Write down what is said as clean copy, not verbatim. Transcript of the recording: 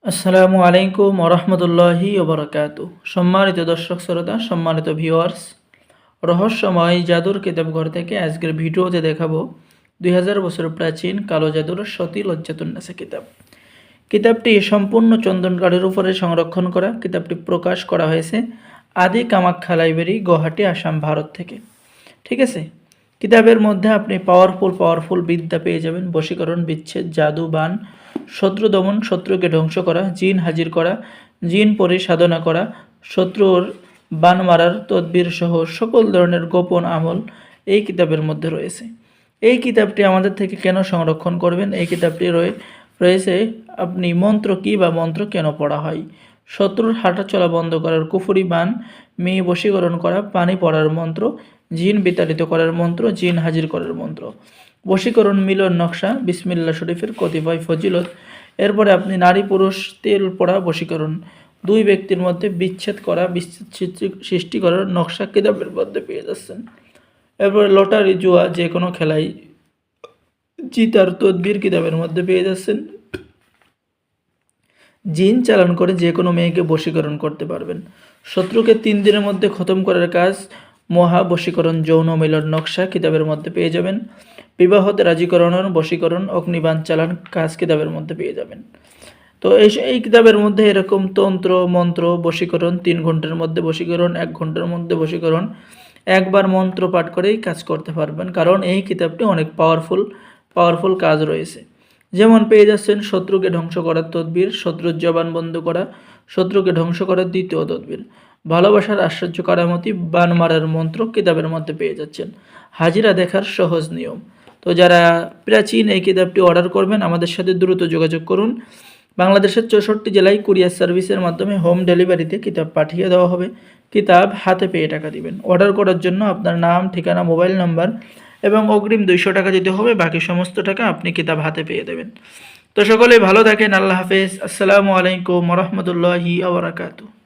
আসসালামু আলাইকুম ওরহমতুল্লাহি ওবরাকাতু। সম্মানিত দর্শক শ্রোতা, সম্মানিত ভিউয়ার্স, রহস্যময় জাদুর কিতাবঘর থেকে আজকের ভিডিওতে দেখাবো 2000 বছর প্রাচীন কালো জাদুর সতী লজ্জাতুন্নেসা কিতাব। কিতাবটি সম্পূর্ণ চন্দন কাঠের উপরে সংরক্ষণ করা। কিতাবটি প্রকাশ করা হয়েছে আদি কামাখ্যা লাইব্রেরি, গুয়াহাটি, আসাম, ভারত থেকে। ঠিক আছে, কিতাবের মধ্যে আপনি পাওয়ারফুল বিদ্যা পেয়ে যাবেন। বশীকরণ, বিচ্ছেদ, জাদু, বান, শত্রু দমন, শত্রুকে ধ্বংস করা, জিন হাজির করা, জিন পরি সাধনা করা, শত্রুর বান মারার তদবির সহ সকল ধরনের গোপন আমল এই কিতাবের মধ্যে রয়েছে। এই কিতাবটি আমাদের থেকে কেন সংরক্ষণ করবেন? এই কিতাবটি রয়েছে আপনি মন্ত্র কী বা মন্ত্র কেন পড়া হয়, শত্রুর হাঁটা চলা বন্ধ করার কুফরি বান, মেয়ে বশীকরণ করা, পানি পড়ার মন্ত্র, জিন বিতাড়িত করার মন্ত্র, জিন হাজির করার মন্ত্র, বশীকরণ মিলন নকশা, বিসমিল্লাহ শরীফের কতিপয় ফজিলত। এরপরে আপনি নারী পুরুষ তেল পড়া বশীকরণ, দুই ব্যক্তির মধ্যে বিচ্ছেদ সৃষ্টি করার নকশা কিতাবের মধ্যে পেয়ে যাচ্ছেন। এরপরে লটারি, জুয়া, যে কোনো খেলায় জিতার তদবির কিতাবের মধ্যে পেয়ে যাচ্ছেন। জিন চালান করে যে কোনো মেয়েকে বশীকরণ করতে পারবেন। শত্রুকে 3 দিনের মধ্যে খতম করার কাজ মহা বশীকরণ যৌন মিলন নকশা কিতাবের মধ্যে পেয়ে যাবেন। বিবাহতে রাজিকরণ, বশীকরণ, অগ্নিবাণ চালান কাজ কিতাবের মধ্যে পেয়ে যাবেন। তো এই কিতাবের মধ্যে এরকম তন্ত্র মন্ত্র বশীকরণ, 3 ঘন্টার মধ্যে বশীকরণ, 1 ঘন্টার মধ্যে বশীকরণ, একবার মন্ত্র পাঠ করেই কাজ করতে পারবেন, কারণ এই কিতাবটি অনেক পাওয়ারফুল কাজ রয়েছে। যেমন পেয়ে যাচ্ছেন শত্রুকে ধ্বংস করার তদবির, শত্রুর জবান বন্ধ করা, শত্রুকে ধ্বংস করার দ্বিতীয় তদবির, ভালোবাসার আশ্চর্য কারামতি, বান মারার মন্ত্র কিতাবের মধ্যে পেয়ে যাচ্ছেন, হাজিরা দেখার সহজ নিয়ম। তো যারা প্রাচীন এই কিতাবটি অর্ডার করবেন আমাদের সাথে দ্রুত যোগাযোগ করুন। বাংলাদেশের 64 জেলায় কুরিয়ার সার্ভিসের মাধ্যমে হোম ডেলিভারিতে কিতাব পাঠিয়ে দেওয়া হবে। কিতাব হাতে পেয়ে টাকা দিবেন। অর্ডার করার জন্য আপনার নাম, ঠিকানা, মোবাইল নাম্বার এবং অগ্রিম 200 টাকা দিতে হবে। বাকি সমস্ত টাকা আপনি কিতাব হাতে পেয়ে দেবেন। তো সকলেই ভালো থাকেন। আল্লাহ হাফেজ। আসসালামু আলাইকুম ওরহমতুল্লাহি ওয়া বারাকাতুহু।